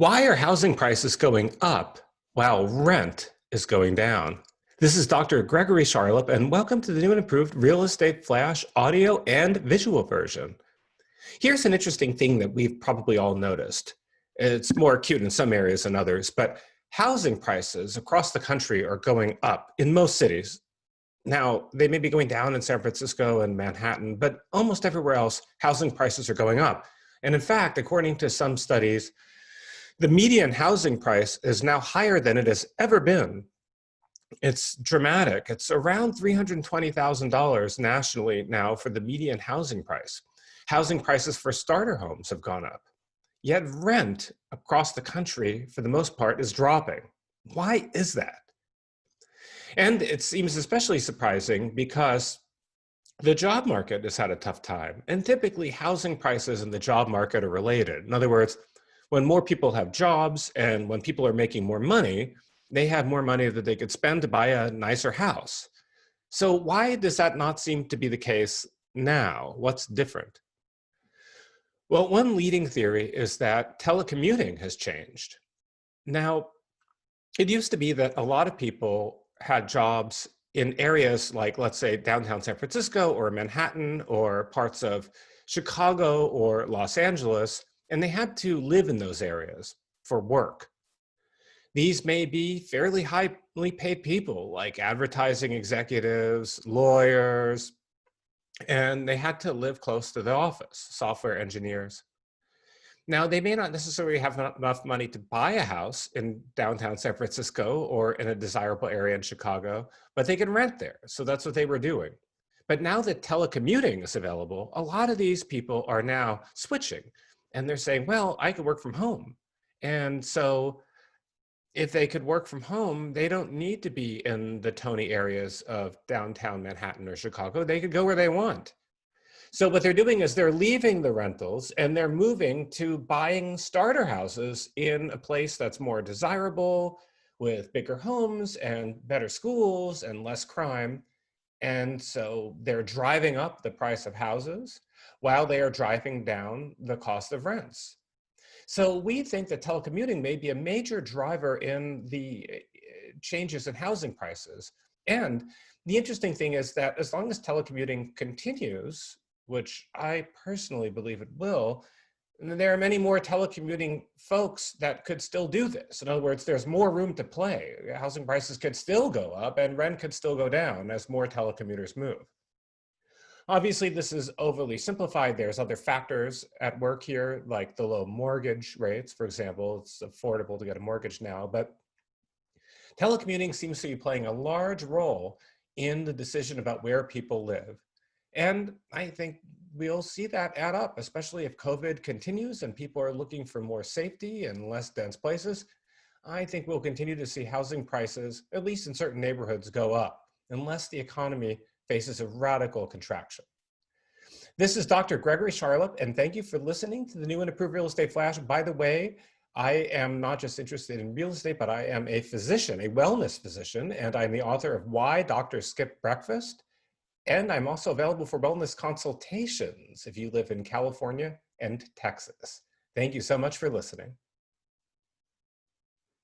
Why are housing prices going up while rent is going down? This is Dr. Gregory Charlop, and welcome to the new and improved Real Estate Flash audio and visual version. Here's an interesting thing that we've probably all noticed. It's more acute in some areas than others, but housing prices across the country are going up in most cities. Now, they may be going down in San Francisco and Manhattan, but almost everywhere else, housing prices are going up. And in fact, according to some studies, the median housing price is now higher than it has ever been. It's dramatic. It's around $320,000 nationally now for the median housing price. Housing prices for starter homes have gone up. Yet rent across the country, for the most part, is dropping. Why is that? And it seems especially surprising because the job market has had a tough time. And typically, housing prices and the job market are related. In other words, when more people have jobs and when people are making more money, they have more money that they could spend to buy a nicer house. So why does that not seem to be the case now? What's different? Well, one leading theory is that telecommuting has changed. Now, it used to be that a lot of people had jobs in areas like, let's say, downtown San Francisco or Manhattan or parts of Chicago or Los Angeles, and they had to live in those areas for work. These may be fairly highly paid people like advertising executives, lawyers, and they had to live close to the office, software engineers. Now, they may not necessarily have enough money to buy a house in downtown San Francisco or in a desirable area in Chicago, but they can rent there. So that's what they were doing. But now that telecommuting is available, a lot of these people are now switching. And they're saying, well, I could work from home. And so if they could work from home, they don't need to be in the Tony areas of downtown Manhattan or Chicago. They could go where they want. So what they're doing is they're leaving the rentals and they're moving to buying starter houses in a place that's more desirable with bigger homes and better schools and less crime. And so they're driving up the price of houses while they are driving down the cost of rents. So we think that telecommuting may be a major driver in the changes in housing prices. And the interesting thing is that as long as telecommuting continues, which I personally believe it will, there are many more telecommuting folks that could still do this. In other words, there's more room to play. Housing prices could still go up and rent could still go down as more telecommuters move. Obviously, this is overly simplified. There's other factors at work here, like the low mortgage rates, for example. It's affordable to get a mortgage now, but telecommuting seems to be playing a large role in the decision about where people live. And I think we'll see that add up, especially if COVID continues and people are looking for more safety and less dense places. I think we'll continue to see housing prices, at least in certain neighborhoods, go up unless the economy faces a radical contraction. This is Dr. Gregory Charlop, and thank you for listening to the new and improved Real Estate Flash. By the way, I am not just interested in real estate, but I am a physician, a wellness physician, and I'm the author of Why Doctors Skip Breakfast. And I'm also available for wellness consultations if you live in California and Texas. Thank you so much for listening.